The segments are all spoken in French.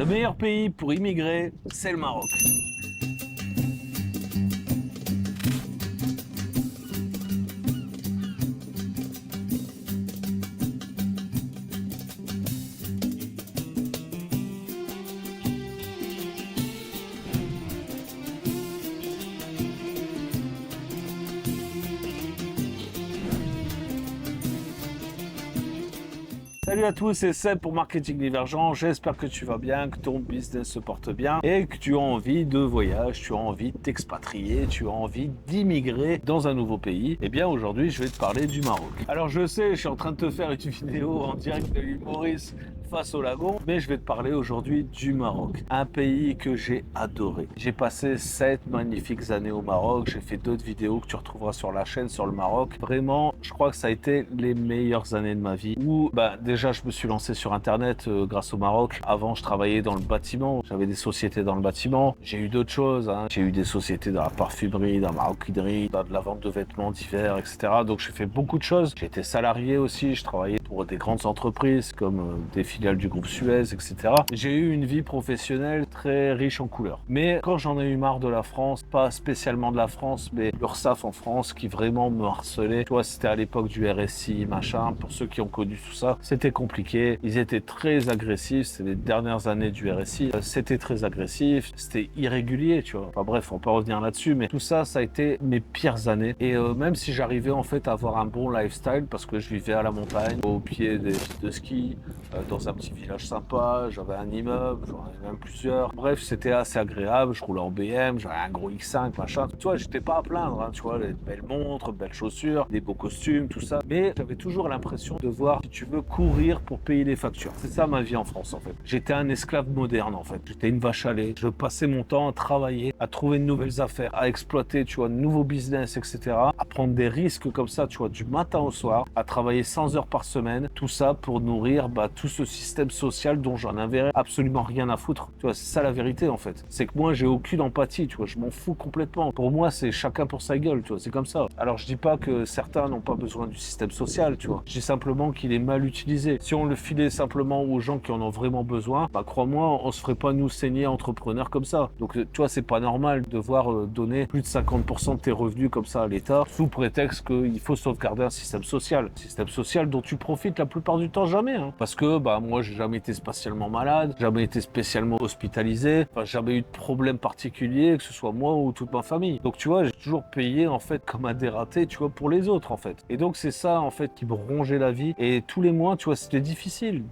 Le meilleur pays pour immigrer, c'est le Maroc. Salut à tous, c'est Seb pour Marketing Divergent. J'espère que tu vas bien, que ton business se porte bien et que tu as envie de voyage, tu as envie de t'expatrier, tu as envie d'immigrer dans un nouveau pays. Eh bien aujourd'hui, je vais te parler du Maroc. Alors je sais, je suis en train de te faire une vidéo en direct de l'île Maurice face au lagon, mais je vais te parler aujourd'hui du Maroc, un pays que j'ai adoré. J'ai passé 7 magnifiques années au Maroc, j'ai fait d'autres vidéos que tu retrouveras sur la chaîne sur le Maroc. Vraiment, je crois que ça a été les meilleures années de ma vie où déjà je me suis lancé sur internet grâce au Maroc. Avant, je travaillais dans le bâtiment, j'avais des sociétés dans le bâtiment. J'ai eu d'autres choses, hein. J'ai eu des sociétés dans la parfumerie, dans la maroquinerie, dans de la vente de vêtements d'hiver, etc. Donc j'ai fait beaucoup de choses. J'ai été salarié aussi, je travaillais pour des grandes entreprises comme des filiales du groupe Suez, etc. J'ai eu une vie professionnelle très riche en couleurs. Mais quand j'en ai eu marre de la France, pas spécialement de la France, mais l'URSSAF en France qui vraiment me harcelait. Tu vois, c'était à l'époque du RSI, machin. Pour ceux qui ont connu tout ça, c'était compliqué. Ils étaient très agressifs. C'était les dernières années du RSI. C'était très agressif. C'était irrégulier, tu vois. Enfin bref, on peut revenir là-dessus. Mais tout ça, ça a été mes pires années. Et même si j'arrivais en fait à avoir un bon lifestyle, parce que je vivais à la montagne, au pied des pistes de ski, dans un petit village sympa, j'avais un immeuble, j'en avais même plusieurs. Bref, c'était assez agréable. Je roulais en BM, j'avais un gros X5, machin. Tu vois, j'étais pas à plaindre, hein, tu vois, les belles montres, belles chaussures, des beaux costumes, tout ça. Mais j'avais toujours l'impression de devoir, si tu veux, courir pour payer les factures. C'est ça ma vie en France, en fait. J'étais un esclave moderne, en fait. J'étais une vache à lait. Je passais mon temps à travailler, à trouver de nouvelles affaires, à exploiter, tu vois, de nouveaux business, etc. À prendre des risques comme ça, tu vois, du matin au soir, à travailler 100 heures par semaine. Tout ça pour nourrir tout ce système social dont j'en avais absolument rien à foutre. Tu vois, c'est ça la vérité, en fait. C'est que moi, j'ai aucune empathie, tu vois. Je m'en fous complètement. Pour moi, c'est chacun pour sa gueule, tu vois. C'est comme ça. Alors, je dis pas que certains n'ont pas besoin du système social, tu vois. Je dis simplement qu'il est mal utilisé. Si on le filait simplement aux gens qui en ont vraiment besoin, crois-moi, on se ferait pas nous saigner entrepreneurs comme ça. Donc, tu vois, c'est pas normal de devoir donner plus de 50% de tes revenus comme ça à l'État sous prétexte qu'il faut sauvegarder un système social. Système social dont tu profites la plupart du temps jamais, hein. Parce que, moi, j'ai jamais été spécialement malade, jamais été spécialement hospitalisé, enfin, jamais eu de problème particulier, que ce soit moi ou toute ma famille. Donc, tu vois, j'ai toujours payé, en fait, comme un dératé, tu vois, pour les autres, en fait. Et donc, c'est ça, en fait, qui me rongeait la vie. Et tous les mois, tu vois, c'était difficile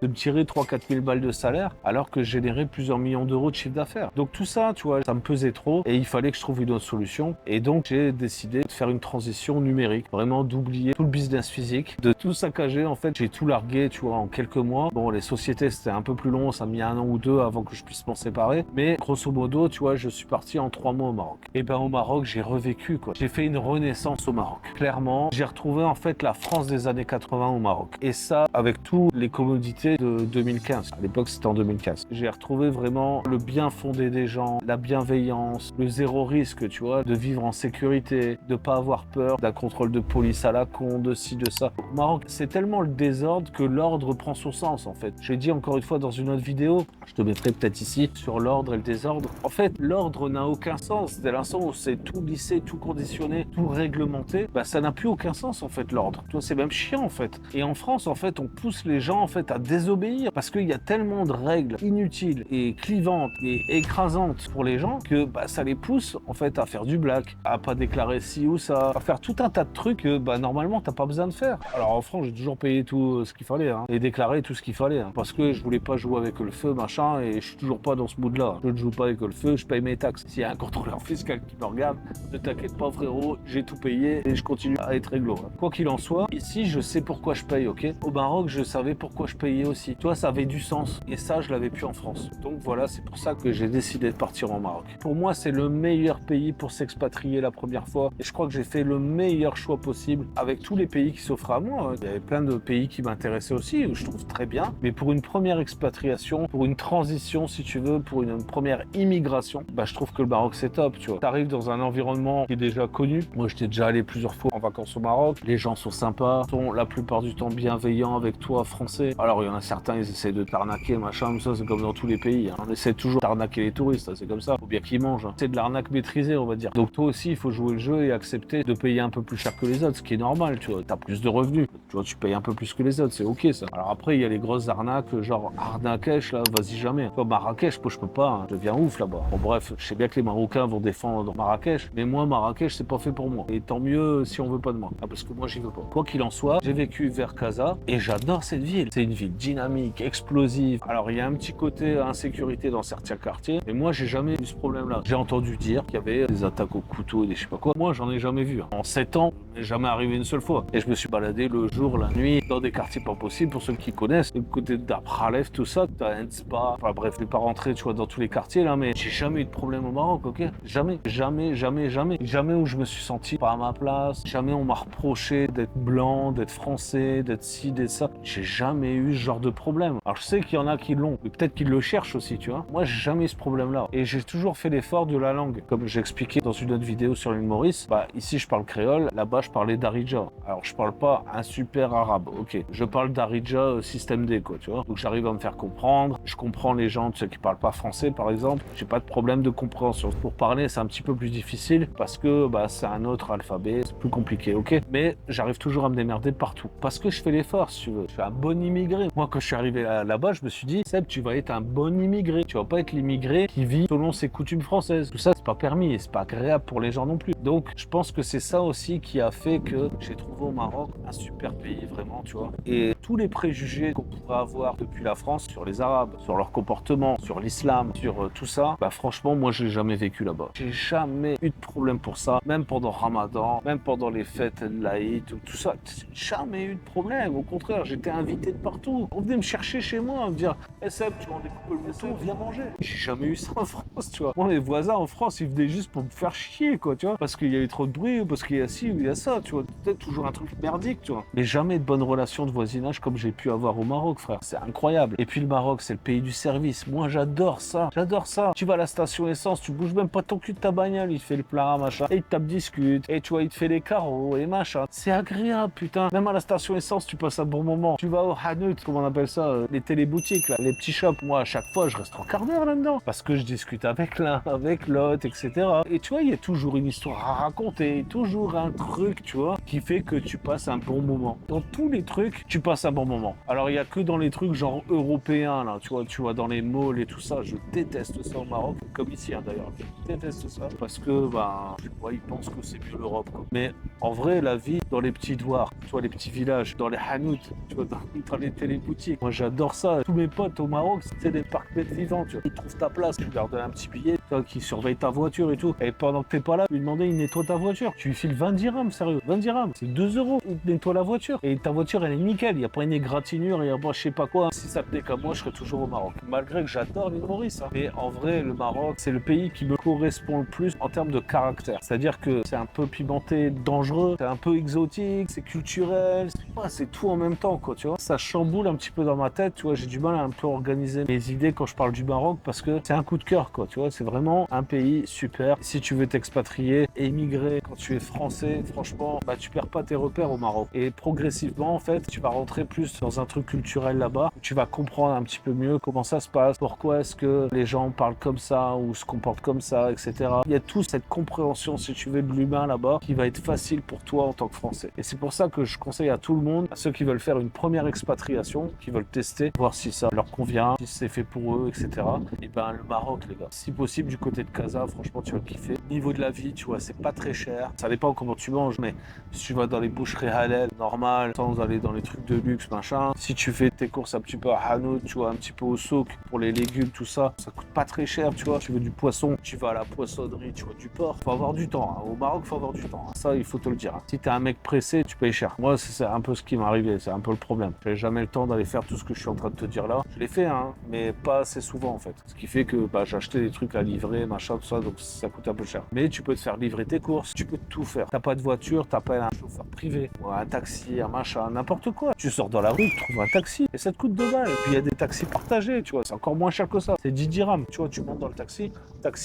de me tirer 3-4 000 balles de salaire, alors que je générais plusieurs millions d'euros de chiffre d'affaires. Donc, tout ça, tu vois, ça me pesait trop et il fallait que je trouve une autre solution. Et donc, j'ai décidé de faire une transition numérique, vraiment d'oublier tout le business physique, de tout saccager, en fait. J'ai tout largué, tu vois, en quelques mois. Bon, les sociétés, c'était un peu plus long, ça a mis 1 an ou 2 avant que je puisse m'en séparer. Mais grosso modo, tu vois, je suis parti en 3 mois au Maroc. Et au Maroc, j'ai revécu, quoi. J'ai fait une renaissance au Maroc. Clairement, j'ai retrouvé, en fait, la France des années 80 au Maroc. Et ça, avec toutes les commodités de 2015. À l'époque, c'était en 2015. J'ai retrouvé vraiment le bien fondé des gens, la bienveillance, le zéro risque, tu vois, de vivre en sécurité, de pas avoir peur d'un contrôle de police à la con, de ci, de ça. Au Maroc, c'est tellement le désordre que l'ordre prend son sens, en fait. J'ai dit encore une fois dans une autre vidéo, je te mettrai peut-être ici, sur l'ordre et le désordre. En fait, l'ordre n'a aucun sens. Dès l'instant où c'est tout lissé, tout conditionné, tout réglementé, ça n'a plus aucun sens, en fait, l'ordre. Tu vois, c'est même chiant, en fait. Et en France, en fait, on pousse les gens, en fait, à désobéir parce qu'il y a tellement de règles inutiles et clivantes et écrasantes pour les gens que ça les pousse, en fait, à faire du black, à pas déclarer ci ou ça, à faire tout un tas de trucs que, normalement, t'as pas besoin de faire. Alors, en France, j'ai toujours payé tout ce qu'il fallait, hein, et déclaré tout ce qu'il fallait, hein, parce que je voulais pas jouer avec le feu, machin, et je suis toujours pas dans ce mood-là. Je ne joue pas avec le feu, je paye mes taxes. S'il y a un contrôleur fiscal qui me regarde, ne t'inquiète pas, frérot, j'ai tout payé et je continue à être réglo, hein. Quoi qu'il en soit, ici, je sais pourquoi je paye, ok? Au Maroc, je savais pourquoi je payais aussi. Toi, ça avait du sens. Et ça, je l'avais plus en France. Donc voilà, c'est pour ça que j'ai décidé de partir au Maroc. Pour moi, c'est le meilleur pays pour s'expatrier la première fois. Et je crois que j'ai fait le meilleur choix possible avec tous les pays qui s'offrent à moi. Il y avait plein de pays qui m'intéressaient aussi, où je trouve très très bien. Mais pour une première expatriation, pour une transition, si tu veux, pour une première immigration, bah, je trouve que le Maroc, c'est top, tu vois. T'arrives dans un environnement qui est déjà connu. Moi, j'étais déjà allé plusieurs fois en vacances au Maroc. Les gens sont sympas, sont la plupart du temps bienveillants avec toi, français. Alors, il y en a certains, ils essaient de t'arnaquer, machin, ça, c'est comme dans tous les pays. Hein. On essaie toujours d'arnaquer les touristes, hein, c'est comme ça. Faut bien qu'ils mangent. Hein. C'est de l'arnaque maîtrisée, on va dire. Donc, toi aussi, il faut jouer le jeu et accepter de payer un peu plus cher que les autres, ce qui est normal, tu vois. T'as plus de revenus. Tu vois, tu payes un peu plus que les autres, c'est ok, ça. Alors après, il y a les grosses arnaques, genre Marrakech, là, vas-y jamais. Toi, Marrakech, moi, je peux pas, hein. Je deviens ouf là-bas. Bon, bref, je sais bien que les Marocains vont défendre Marrakech, mais moi, Marrakech, c'est pas fait pour moi. Et tant mieux si on veut pas de moi. Ah, parce que moi, j'y veux pas. Quoi qu'il en soit, j'ai vécu vers Casa et j'adore cette ville. C'est une ville dynamique, explosive. Alors, il y a un petit côté insécurité dans certains quartiers, mais moi, j'ai jamais eu ce problème-là. J'ai entendu dire qu'il y avait des attaques au couteau et des je sais pas quoi. Moi, j'en ai jamais vu. En 7 ans, ça m'est jamais arrivé une seule fois. Et je me suis baladé le jour, la nuit, dans des quartiers pas possibles, pour ceux qui connaissent. Le côté d'Abralef, tout ça, t'as un spa. Enfin bref, je vais pas rentrer, tu vois, dans tous les quartiers, là, mais j'ai jamais eu de problème au Maroc, ok? Jamais, jamais, jamais, jamais. Jamais où je me suis senti pas à ma place. Jamais on m'a reproché d'être blanc, d'être français, d'être ci, d'être ça. J'ai jamais eu ce genre de problème. Alors je sais qu'il y en a qui l'ont, mais peut-être qu'ils le cherchent aussi, tu vois. Moi, j'ai jamais eu ce problème-là. Et j'ai toujours fait l'effort de la langue. Comme j'expliquais dans une autre vidéo sur l'île Maurice, bah ici je parle créole, là-bas je parlais darija. Alors je parle pas un super arabe, ok. Je parle darija système D, quoi, tu vois. Donc j'arrive à me faire comprendre. Je comprends les gens, ceux qui parlent pas français, par exemple. J'ai pas de problème de compréhension. Pour parler, c'est un petit peu plus difficile parce que bah, c'est un autre alphabet, c'est plus compliqué, ok. Mais j'arrive toujours à me démerder partout parce que je fais l'effort, si tu veux. Je suis un bon immigré. Moi, quand je suis arrivé là-bas, je me suis dit, Seb, tu vas être un bon immigré. Tu vas pas être l'immigré qui vit selon ses coutumes françaises. Tout ça, c'est pas permis et c'est pas agréable pour les gens non plus. Donc, je pense que c'est ça aussi qui a fait que j'ai trouvé au Maroc un super pays, vraiment, tu vois. Et tous les préjugés qu'on pourrait avoir depuis la France sur les Arabes, sur leur comportement, sur l'islam, sur tout ça, bah franchement, moi, je l'ai jamais vécu là-bas. J'ai jamais eu de problème pour ça, même pendant Ramadan, même pendant les fêtes laïques, tout ça, jamais eu de problème. Au contraire, j'étais invité de partout. On venait me chercher chez moi, me dire, hey Seb, tu vas en découper le morceau, viens manger. J'ai jamais eu ça en France, tu vois. Moi, les voisins en France, ils venaient juste pour me faire chier, quoi, tu vois, parce qu'il y a eu trop de bruit, ou parce qu'il y a ci, ou il y a ça, tu vois. Peut-être toujours un truc merdique, tu vois. Mais jamais de bonnes relations de voisinage comme j'ai pu avoir au Maroc, frère. C'est incroyable. Et puis le Maroc, c'est le pays du service. Moi, j'adore ça. J'adore ça. Tu vas à la station essence, tu bouges même pas ton cul de ta bagnole, il te fait le plat, machin. Et il te tape discute. Et tu vois, il te fait les carreaux et machin. C'est agréable, putain. Même à la station essence, tu passes un bon moment. Tu vas au Hanout, comment on appelle ça, les téléboutiques, là, les petits shops. Moi, à chaque fois, je reste 3/4 d'heure là-dedans. Parce que je discute avec l'un, avec l'autre, etc. Et tu vois, il y a toujours une histoire à raconter. Toujours un truc, tu vois, qui fait que tu passes un bon moment. Dans tous les trucs, tu passes un bon moment. Alors, il y a que dans les trucs genre européens, là, tu vois, dans les malls et tout ça. Je déteste ça au Maroc, comme ici, hein, d'ailleurs. Je déteste ça parce que, bah, ouais, ils pensent que c'est mieux l'Europe, quoi. Mais en vrai, la vie dans les petits douars, tu vois, les petits villages, dans les hanouts, tu vois, dans les téléboutiques. Moi, j'adore ça. Tous mes potes au Maroc, c'est des parcs-bêtes vivants, tu vois. Ils trouvent ta place, tu leur donnes un petit billet, tu vois, qui surveille ta voiture et tout. Et pendant que t'es pas là, lui demander, il nettoie ta voiture. Tu lui files 20 dirhams, sérieux. 20 dirhams, c'est 2 euros. Il te nettoie la voiture. Et ta voiture, elle est nickel. Il n'y a pas une égratignure, il n'y a pas je sais pas quoi. Si ça tenait comme moi, je serais toujours au Maroc. Malgré que j'adore l'île Maurice. Hein. Mais en vrai, le Maroc, c'est le pays qui me correspond le plus en termes de caractère. C'est-à-dire que c'est un peu pimenté, dangereux, c'est un peu exotique, c'est culturel. C'est tout en même temps, quoi, tu vois. Ça chamboule un petit peu dans ma tête, tu vois. J'ai du mal à un peu organiser mes idées quand je parle du Maroc parce que c'est un coup de cœur, quoi, tu vois. C'est vraiment un pays super. Si tu veux t'expatrier, émigrer quand tu es français, franchement, bah tu perds pas tes repères au Maroc. Et progressivement, en fait, tu vas rentrer plus dans un truc culturel là-bas. Tu vas comprendre un petit peu mieux comment ça se passe, pourquoi est-ce que les gens parlent comme ça ou se comportent comme ça, etc. Il y a toute cette compréhension, si tu veux, de l'humain là-bas qui va être facile pour toi en tant que Français. Et c'est pour ça que je conseille à tout le monde, à ceux qui veulent faire une première expatriation, qui veulent tester, voir si ça leur convient, si c'est fait pour eux, etc. Et ben le Maroc, les gars, si possible du côté de Casa, franchement, tu vas kiffer. Niveau de la vie, tu vois, c'est pas très cher. Ça dépend comment tu manges, mais si tu vas dans les boucheries halal, normal, sans aller dans les trucs de luxe, machin. Si tu fais tes courses un petit peu à Hanout, tu vois, un petit peu au souk pour les légumes, tout ça, ça coûte pas très cher, tu vois. Tu veux du poisson, tu vas à la poissonnerie, tu vois, du porc. Faut avoir du temps. Hein. Au Maroc, faut avoir du temps. Hein. Ça, il faut te le dire. Hein. Si t'es un mec pressé, tu payes cher. Moi, c'est un peu ce qui m'est arrivé. C'est un peu le problème. J'avais jamais le temps d'aller faire tout ce que je suis en train de te dire là. Je l'ai fait, hein, mais pas assez souvent en fait. Ce qui fait que bah, j'ai acheté des trucs à livrer, machin, tout ça, donc ça coûte un peu cher. Mais tu peux te faire livrer tes courses, tu peux tout faire. T'as pas de voiture, t'as pas un chauffeur privé, ou un taxi, un machin, n'importe quoi. Tu sors dans la rue, tu trouves un taxi et ça te coûte 2 balles. Et puis il y a des taxis partagés, tu vois, c'est encore moins cher que ça. C'est 10 dirhams, tu vois, tu montes dans le taxi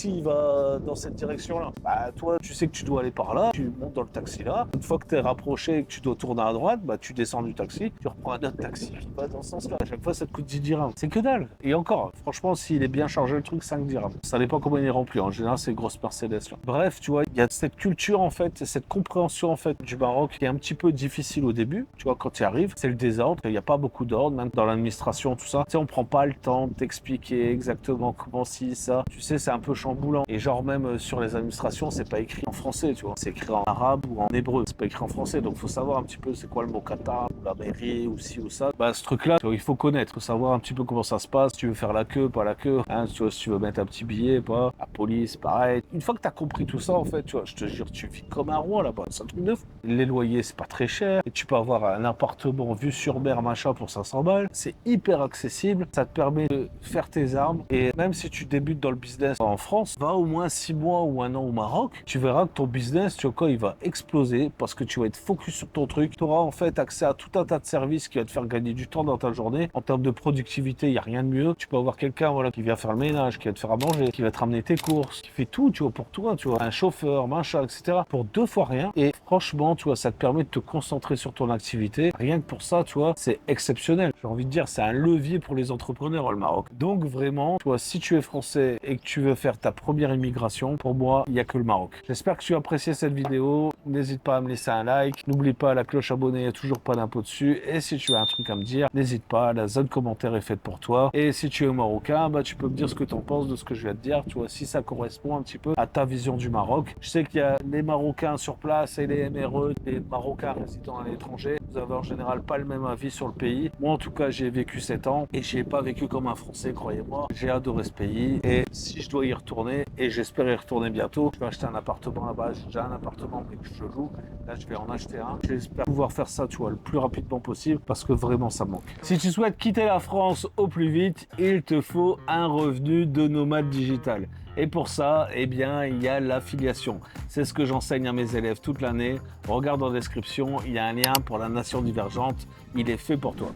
il va dans cette direction-là. Bah toi, tu sais que tu dois aller par là, tu montes dans le taxi là. Une fois que tu es rapproché et que tu dois tourner à droite, bah tu descends du taxi, tu reprends un autre taxi qui va dans ce sens-là. À chaque fois, ça te coûte 10 dirhams. C'est que dalle. Et encore, franchement, s'il est bien chargé le truc, 5 dirhams. Ça dépend comment il est rempli. En général, c'est grosse Mercedes là. Bref, tu vois, il y a cette culture en fait, cette compréhension en fait du Maroc qui est un petit peu difficile au début. Tu vois, quand tu arrives, c'est le désordre. Il n'y a pas beaucoup d'ordre, même dans l'administration, tout ça. Tu sais, on prend pas le temps de t'expliquer exactement comment si ça. Tu sais, c'est un peu chamboulant. Et genre même sur les administrations, c'est pas écrit en français, tu vois. C'est écrit en arabe ou en hébreu. C'est pas écrit en français. Donc, faut savoir un petit peu c'est quoi le mot kata, ou la mairie, ou ci ou ça. Bah, ce truc-là, tu vois, il faut connaître. Faut savoir un petit peu comment ça se passe. Si tu veux faire la queue, pas la queue. Hein, tu vois, si tu veux mettre un petit billet, pas. La police, pareil. Une fois que t'as compris tout ça, en fait, tu vois, je te jure, tu vis comme un roi là-bas. C'est un truc de fou. Les loyers, c'est pas très cher. Et tu peux avoir un appartement vue sur mer, machin, pour 500 balles. C'est hyper accessible. Ça te permet de faire tes armes. Et même si tu débutes dans le business en France, va au moins 6 mois ou 1 an au Maroc. Tu verras que ton business, tu vois quoi, il va exploser parce que tu vas être focus sur ton truc. Tu auras en fait accès à tout un tas de services qui va te faire gagner du temps dans ta journée. En termes de productivité, il n'y a rien de mieux. Tu peux avoir quelqu'un voilà, qui vient faire le ménage, qui va te faire à manger, qui va te ramener tes courses, qui fait tout, tu vois, pour toi, tu vois, un chauffeur, machin, etc. Pour 2 fois rien. Et franchement, tu vois, ça te permet de te concentrer sur ton activité. Rien que pour ça, tu vois, c'est exceptionnel. J'ai envie de dire, c'est un levier pour les entrepreneurs, le Maroc. Donc vraiment, tu vois, si tu es français et que tu veux faire ta première immigration, pour moi, il n'y a que le Maroc. J'espère que tu as apprécié cette vidéo. N'hésite pas à me laisser un like. N'oublie pas la cloche abonnée, il n'y a toujours pas d'impôt dessus. Et si tu as un truc à me dire, n'hésite pas, la zone commentaire est faite pour toi. Et si tu es marocain, bah, tu peux me dire ce que tu en penses de ce que je viens de dire. Tu vois, si ça correspond un petit peu à ta vision du Maroc. Je sais qu'il y a les Marocains sur place et les MRE, les Marocains résidant à l'étranger. Vous avez en général pas le même avis sur le pays. Moi, en tout cas, j'ai vécu 7 ans et j'ai pas vécu comme un Français, croyez-moi. J'ai adoré ce pays et si je dois y retourner, et j'espère y retourner bientôt, je vais acheter un appartement là-bas. J'ai déjà un appartement mais que je loue. Là, je vais en acheter un. J'espère pouvoir faire ça, tu vois, le plus rapidement possible parce que vraiment, ça me manque. Si tu souhaites quitter la France au plus vite, il te faut un revenu de nomade digital. Et pour ça, eh bien, il y a l'affiliation. C'est ce que j'enseigne à mes élèves toute l'année. Regarde en description, il y a un lien pour la Nation Divergente. Il est fait pour toi.